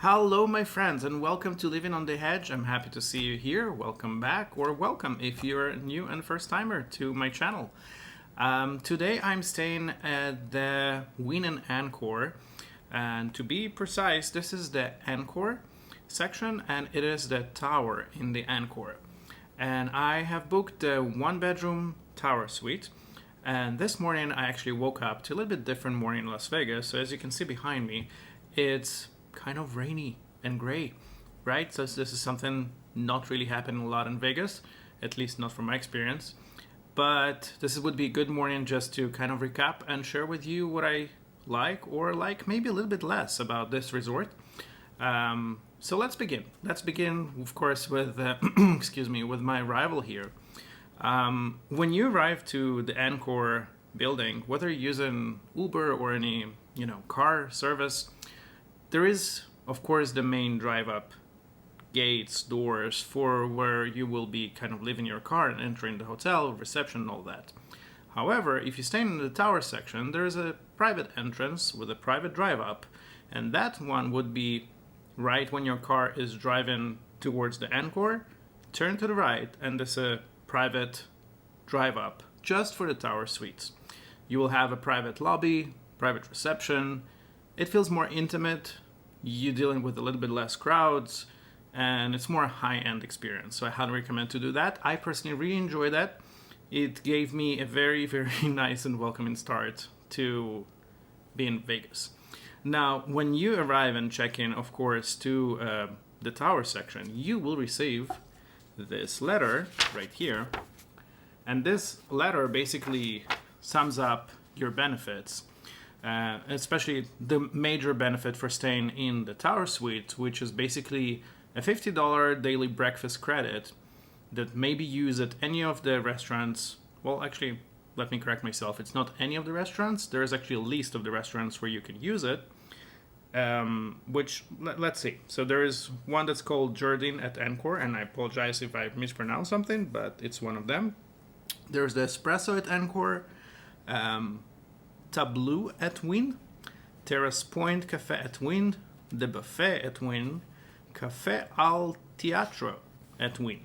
Hello, my friends, and welcome to Living on the Edge. I'm happy to see you here. Welcome back, or welcome if you're a new and first timer to my channel. Today I'm staying at the Wynn and Encore, and to be precise, this is the Encore section, and it is the tower in the Encore. And I have booked the one-bedroom tower suite. And this morning I actually woke up to a little bit different morning in Las Vegas. So as you can see behind me, it's kind of rainy and gray, right? So this is something not really happening a lot in Vegas, at least not from my experience. But this would be a good morning just to kind of recap and share with you what I like or like maybe a little bit less about this resort. So let's begin. Let's begin, of course, with with my arrival here. When you arrive to the Encore building, whether you're using Uber or any car service, there is, of course, the main drive-up gates, doors for where you will be kind of leaving your car and entering the hotel, reception, and all that. However, if you stay in the tower section, there is a private entrance with a private drive-up, and that one would be right when your car is driving towards the Encore. Turn to the right, and there's a private drive-up just for the tower suites. You will have a private lobby, private reception. It feels more intimate. You're dealing with a little bit less crowds, and it's more a high-end experience. So I highly recommend to do that. I personally really enjoy that. It gave me a very, very nice and welcoming start to being in Vegas. Now, when you arrive and check in, of course, to the tower section, you will receive this letter right here. And this letter basically sums up your benefits. Especially the major benefit for staying in the tower suite, which is basically a $50 daily breakfast credit that may be used at any of the restaurants. Well, actually, let me correct myself. It's not any of the restaurants. There is actually a list of the restaurants where you can use it. Let's see. So there is one that's called Jardine at Encore, and I apologize if I mispronounce something, but it's one of them. There's the Espresso at Encore. Tableau at Wynn, Terrace Point Cafe at Wynn, The Buffet at Wynn, Café al Teatro at Wynn.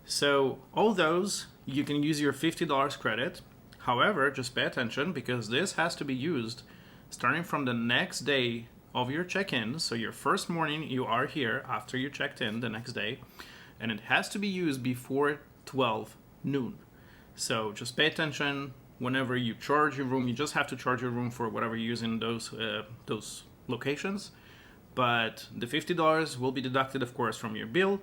So all those, you can use your $50 credit. However, just pay attention because this has to be used starting from the next day of your check-in. So your first morning you are here after you checked in the next day, and it has to be used before 12 noon. So just pay attention. Whenever you charge your room, you just have to charge your room for whatever you use in those locations. But the $50 will be deducted, of course, from your bill.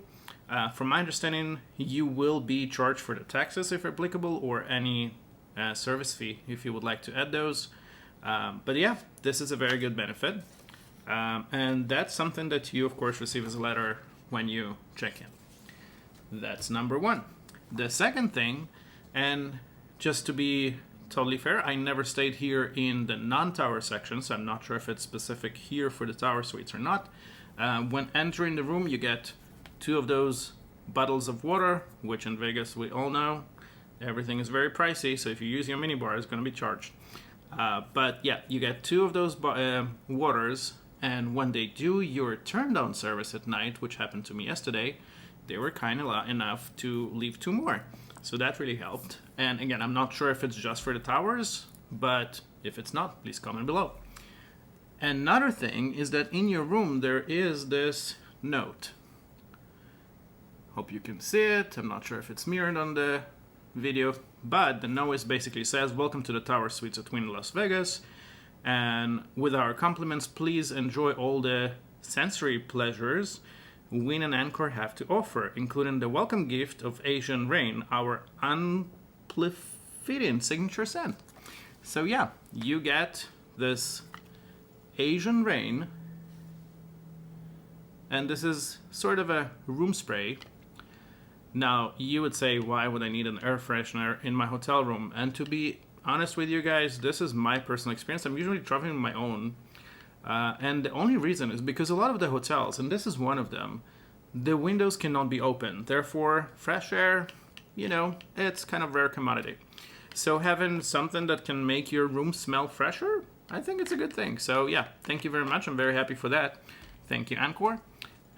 From my understanding, you will be charged for the taxes if applicable, or any service fee if you would like to add those. But yeah, this is a very good benefit. And that's something that you, of course, receive as a letter when you check in. That's number one. The second thing, and just to be totally fair, I never stayed here in the non-tower section, so I'm not sure if it's specific here for the tower suites or not. When entering the room, you get 2 of those bottles of water, which in Vegas we all know everything is very pricey, so if you use your minibar, it's going to be charged. But yeah, you get 2 of those waters, and when they do your turn-down service at night, which happened to me yesterday, they were kind enough to leave 2 more. So that really helped. And again, I'm not sure if it's just for the towers, but if it's not, please comment below. Another thing is that in your room, there is this note. Hope you can see it. I'm not sure if it's mirrored on the video, but the note basically says, "Welcome to the Tower Suites at Wynn Las Vegas. And with our compliments, please enjoy all the sensory pleasures Wynn and Encore have to offer, including the welcome gift of Asian Rain, our amplifying signature scent." So yeah, you get this Asian Rain, and this is sort of a room spray. Now, you would say, why would I need an air freshener in my hotel room? And to be honest with you guys, this is my personal experience. I'm usually traveling on my own. And the only reason is because a lot of the hotels, and this is one of them, the windows cannot be open. Therefore, fresh air, it's kind of rare commodity. So having something that can make your room smell fresher, I think it's a good thing. So yeah, thank you very much. I'm very happy for that. Thank you, Encore.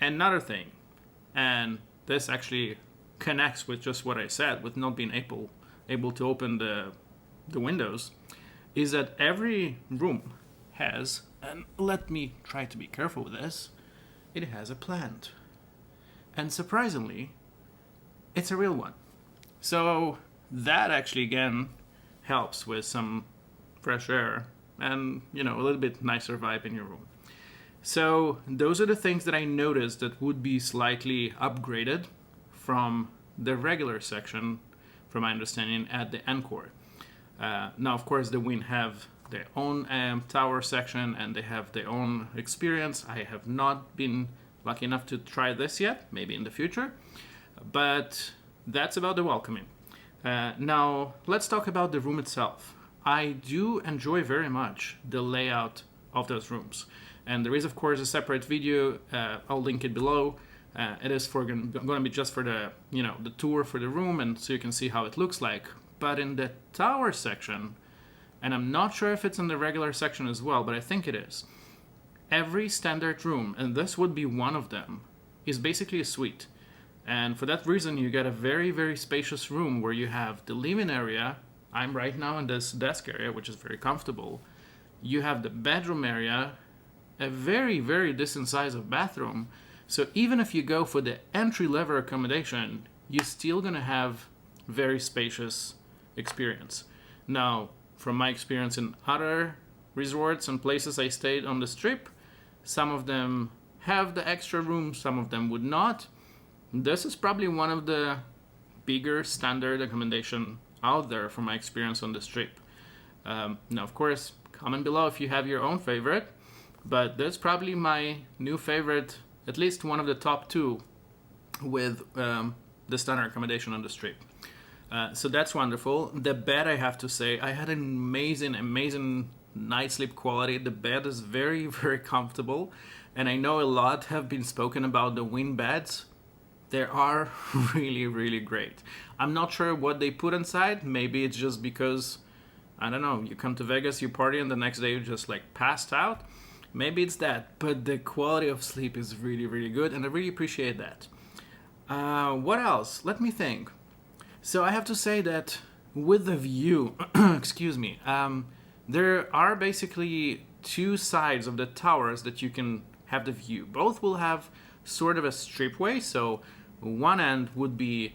Another thing, and this actually connects with just what I said, with not being able to open the windows, is that every room has, and let me try to be careful with this, it has a plant. And surprisingly, it's a real one. So that actually, again, helps with some fresh air and, a little bit nicer vibe in your room. So those are the things that I noticed that would be slightly upgraded from the regular section, from my understanding, at the Encore. Now, of course, the Wynn have their own tower section and they have their own experience. I have not been lucky enough to try this yet, maybe in the future, but that's about the welcoming. Now, let's talk about the room itself. I do enjoy very much the layout of those rooms. And there is, of course, a separate video. I'll link it below. It is going to be just for the tour for the room, and so you can see how it looks like. But in the tower section, and I'm not sure if it's in the regular section as well, but I think it is. Every standard room, and this would be one of them, is basically a suite. And for that reason, you get a very, very spacious room where you have the living area. I'm right now in this desk area, which is very comfortable. You have the bedroom area, a very, very decent size of bathroom. So even if you go for the entry-level accommodation, you're still going to have very spacious experience. Now, from my experience in other resorts and places I stayed on the Strip, some of them have the extra rooms, some of them would not. This is probably one of the bigger standard accommodation out there from my experience on the Strip. Now, of course, comment below if you have your own favorite, but that's probably my new favorite, at least one of the top two with the standard accommodation on the Strip. So that's wonderful. The bed, I have to say, I had an amazing night sleep quality. The bed is very, very comfortable. And I know a lot have been spoken about the Wynn beds. They are really, really great. I'm not sure what they put inside. Maybe it's just because, I don't know, you come to Vegas, you party, and the next day you just passed out. Maybe it's that. But the quality of sleep is really, really good. And I really appreciate that. What else? Let me think. So I have to say that with the view, excuse me, there are basically two sides of the towers that you can have the view. Both will have sort of a stripway, so one end would be,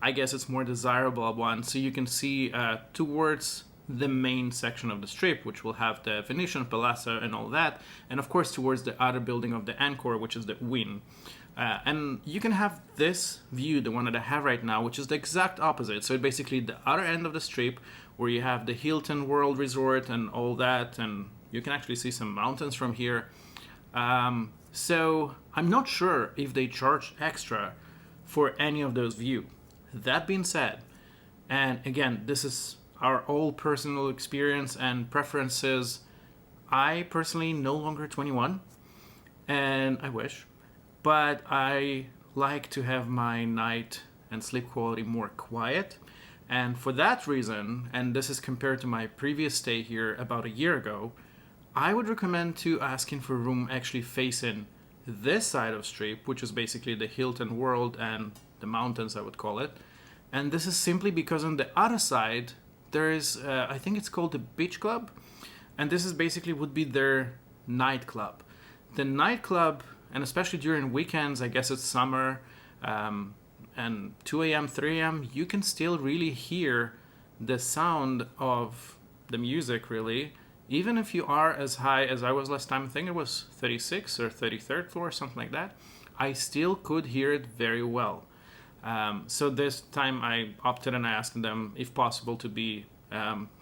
I guess it's more desirable one, so you can see towards the main section of the Strip, which will have the Venetian Palazzo and all that, and of course towards the other building of the Encore, which is the Wynn. And you can have this view, the one that I have right now, which is the exact opposite. So basically the other end of the Strip, where you have the Hilton World Resort and all that, and you can actually see some mountains from here. So I'm not sure if they charge extra for any of those views. That being said, and again, this is our all personal experience and preferences. I personally no longer 21, and I wish. But I like to have my night and sleep quality more quiet. And for that reason, and this is compared to my previous stay here about a year ago, I would recommend to asking for a room actually facing this side of Strip, which is basically the Hilton World and the mountains, I would call it. And this is simply because on the other side, there is, I think it's called the Beach Club. And this is basically would be their nightclub. The nightclub, and especially during weekends, I guess it's summer, and 2 a.m., 3 a.m., you can still really hear the sound of the music, really. Even if you are as high as I was last time, I think it was 36th or 33rd floor, something like that, I still could hear it very well. So this time I opted and I asked them, if possible, to be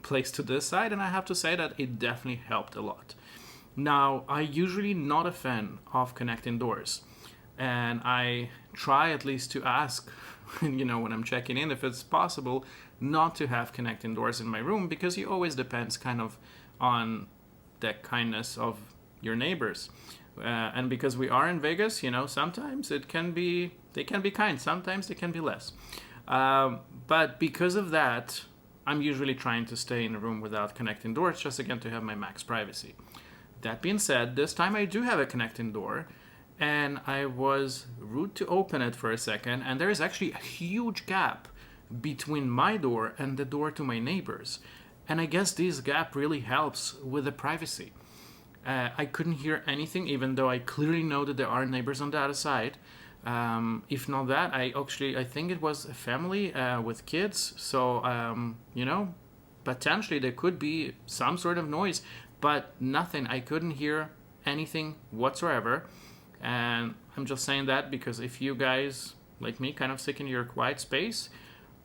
placed to this side, and I have to say that it definitely helped a lot. Now, I usually not a fan of connecting doors, and I try at least to ask, when I'm checking in, if it's possible not to have connecting doors in my room, because it always depends kind of on the kindness of your neighbors. And because we are in Vegas, sometimes they can be kind, sometimes they can be less. But because of that, I'm usually trying to stay in a room without connecting doors, just again to have my max privacy. That being said, this time I do have a connecting door, and I was rude to open it for a second, and there is actually a huge gap between my door and the door to my neighbors. And I guess this gap really helps with the privacy. I couldn't hear anything, even though I clearly know that there are neighbors on the other side. If not that, I think it was a family with kids, so potentially there could be some sort of noise, but nothing. I couldn't hear anything whatsoever, and I'm just saying that because if you guys like me kind of sick in your quiet space,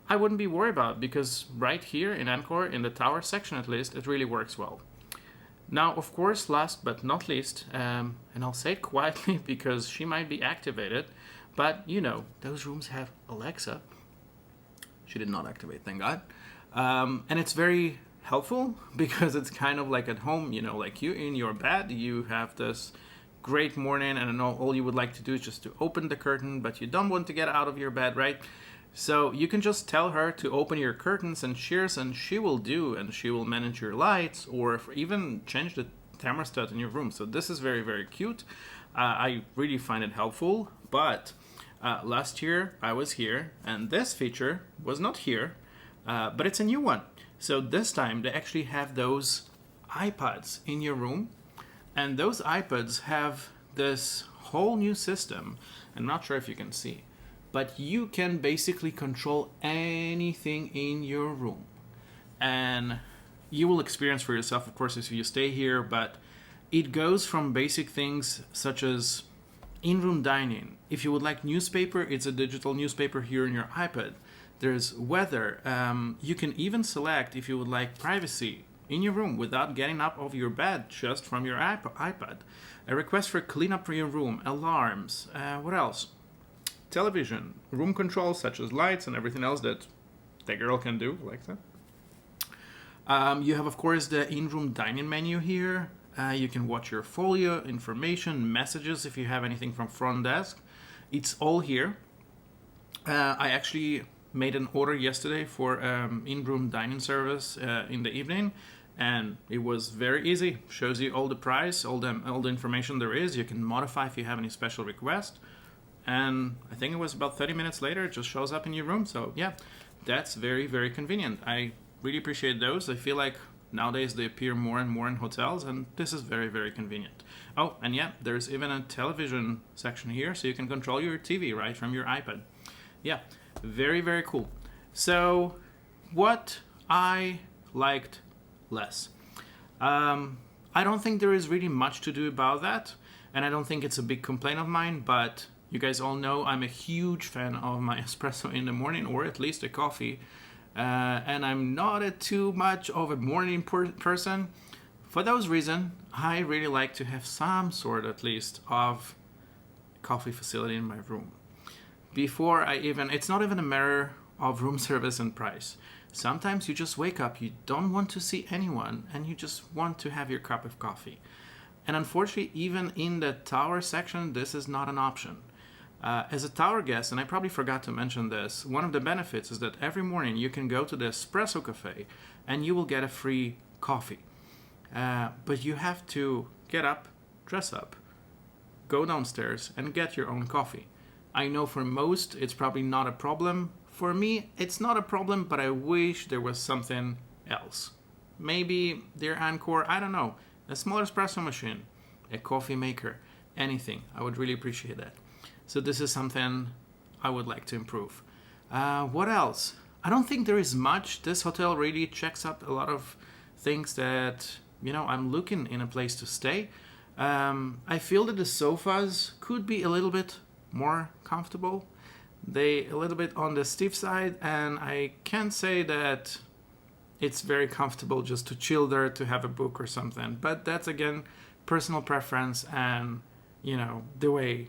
I wouldn't be worried about it, because right here in Encore, in the tower section at least, it really works well. Now, of course, last but not least, and I'll say it quietly because she might be activated, but those rooms have Alexa. She did not activate, thank God. And it's very helpful because it's kind of like at home, like you in your bed, you have this great morning, and all you would like to do is just to open the curtain, but you don't want to get out of your bed, right? So you can just tell her to open your curtains and shears, and she will do, and she will manage your lights, or even change the thermostat in your room. So this is very, very cute. I really find it helpful. But last year I was here, and this feature was not here, but it's a new one. So this time they actually have those iPads in your room, and those iPads have this whole new system. I'm not sure if you can see, but you can basically control anything in your room. And you will experience for yourself, of course, if you stay here, but it goes from basic things such as in-room dining. If you would like newspaper, it's a digital newspaper here in your iPad. There's weather. You can even select if you would like privacy in your room without getting up of your bed, just from your iPad. A request for cleanup for your room, alarms, what else? Television, room control such as lights and everything else that the girl can do, like that. You have, of course, the in-room dining menu here. You can watch your folio, information, messages if you have anything from front desk. It's all here. I actually made an order yesterday for in-room dining service in the evening, and it was very easy. Shows you all the price, all the information there is. You can modify if you have any special request. And I think it was about 30 minutes later, it just shows up in your room. So yeah, that's very, very convenient. I really appreciate those. I feel like nowadays they appear more and more in hotels, and this is very, very convenient. Oh, and yeah, there's even a television section here, so you can control your TV right from your iPad. Yeah, very, very cool. So what I liked less. I don't think there is really much to do about that, and I don't think it's a big complaint of mine, but you guys all know I'm a huge fan of my espresso in the morning, or at least a coffee. And I'm not too much of a morning person. For those reasons, I really like to have some sort, at least, of coffee facility in my room. Before it's not even a matter of room service and price. Sometimes you just wake up, you don't want to see anyone, and you just want to have your cup of coffee. And unfortunately, even in the tower section, this is not an option. As a tower guest, and I probably forgot to mention this, one of the benefits is that every morning you can go to the espresso cafe and you will get a free coffee. But you have to get up, dress up, go downstairs and get your own coffee. I know for most it's probably not a problem. For me, it's not a problem, but I wish there was something else. Maybe their Encore, I don't know, a small espresso machine, a coffee maker, anything. I would really appreciate that. So this is something I would like to improve. What else? I don't think there is much. This hotel really checks up a lot of things that, I'm looking in a place to stay. I feel that the sofas could be a little bit more comfortable. They a little bit on the stiff side, and I can't say that it's very comfortable just to chill there, to have a book or something. But that's, again, personal preference and, the way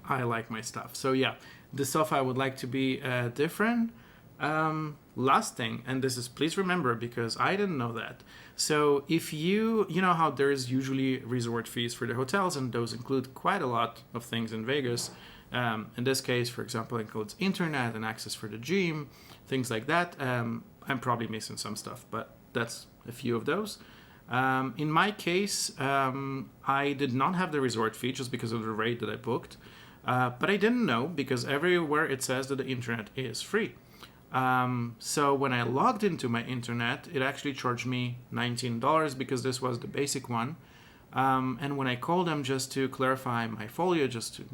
I like my stuff. So yeah, the sofa I would like to be different. Last thing, and this is, please remember, because I didn't know that. So if you know how there's usually resort fees for the hotels, and those include quite a lot of things in Vegas. In this case, for example, includes internet and access for the gym, things like that. I'm probably missing some stuff, but that's a few of those. In my case, I did not have the resort fee just because of the rate that I booked, but I didn't know because everywhere it says that the internet is free. So when I logged into my internet, it actually charged me $19 because this was the basic one. And when I called them just to clarify my folio, just to,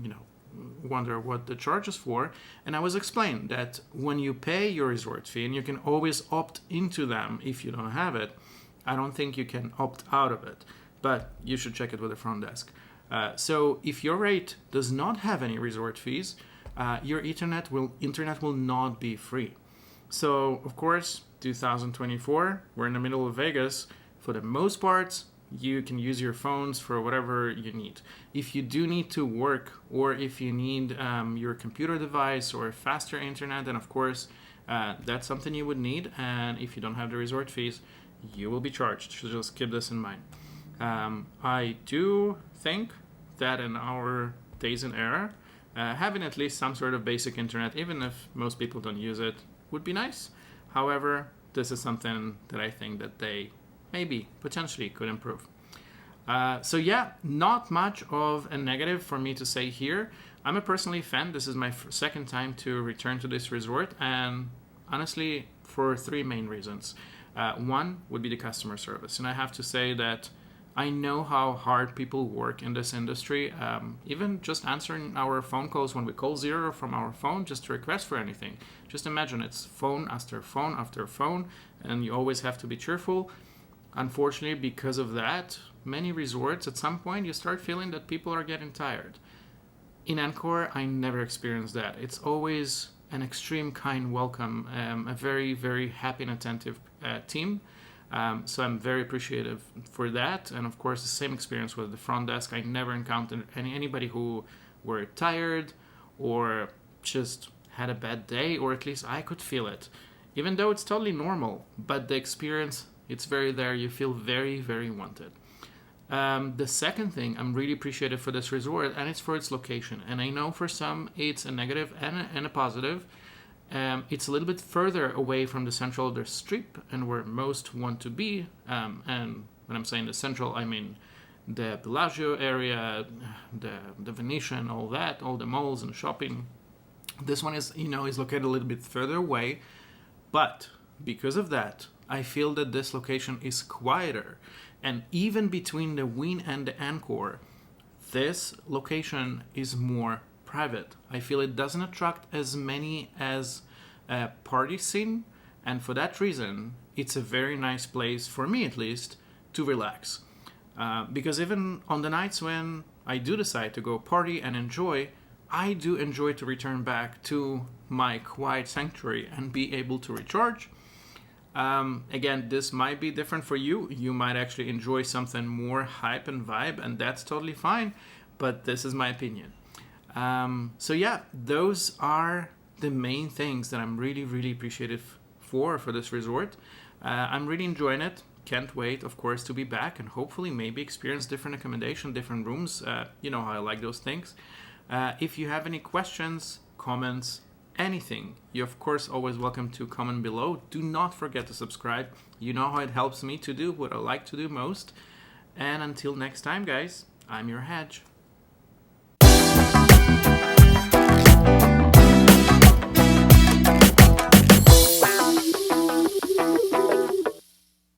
wonder what the charge is for, and I was explained that when you pay your resort fee, and you can always opt into them if you don't have it, I don't think you can opt out of it, but you should check it with the front desk. So if your rate does not have any resort fees, your internet will not be free. So of course, 2024, we're in the middle of Vegas. For the most part, you can use your phones for whatever you need. If you do need to work, or if you need your computer device or faster internet, then of course that's something you would need. And if you don't have the resort fees, you will be charged. So just keep this in mind. I do think that in our days and era, having at least some sort of basic internet, even if most people don't use it, would be nice. However, this is something that I think that they maybe potentially could improve. So yeah, not much of a negative for me to say here. I'm a personally fan. This is my second time to return to this resort, and honestly, for three main reasons. One would be the customer service, and I have to say that I know how hard people work in this industry. Even just answering our phone calls when we call zero from our phone just to request for anything. Just imagine it's phone after phone after phone, and you always have to be cheerful. Unfortunately, because of that, many resorts, at some point, you start feeling that people are getting tired. In Encore, I never experienced that. It's always an extreme kind welcome, a very, very happy and attentive team. So I'm very appreciative for that. And of course, the same experience with the front desk. I never encountered anybody who were tired or just had a bad day, or at least I could feel it. Even though it's totally normal, but the experience, it's very there. You feel very, very wanted. The second thing I'm really appreciative for this resort, and it's for its location. And I know for some it's a negative and a positive. It's a little bit further away from the central of the strip and where most want to be. And when I'm saying the central, I mean the Bellagio area, the Venetian, all that, all the malls and shopping. This one is located a little bit further away, but because of that, I feel that this location is quieter. And even between the Wynn and the Encore, this location is more private. I feel it doesn't attract as many as a party scene, and for that reason, it's a very nice place, for me at least, to relax. Because even on the nights when I do decide to go party and enjoy, I do enjoy to return back to my quiet sanctuary and be able to recharge. Again, this might be different for you. You might actually enjoy something more hype and vibe, and that's totally fine, but this is my opinion. So yeah, those are the main things that I'm really, really appreciative for this resort. I'm really enjoying it. Can't wait, of course, to be back and hopefully maybe experience different accommodation, different rooms. You know how I like those things. If you have any questions, comments, anything, you're of course always welcome to comment below. Do not forget to subscribe. You know how it helps me to do what I like to do most. And until next time, guys, I'm your Hedge.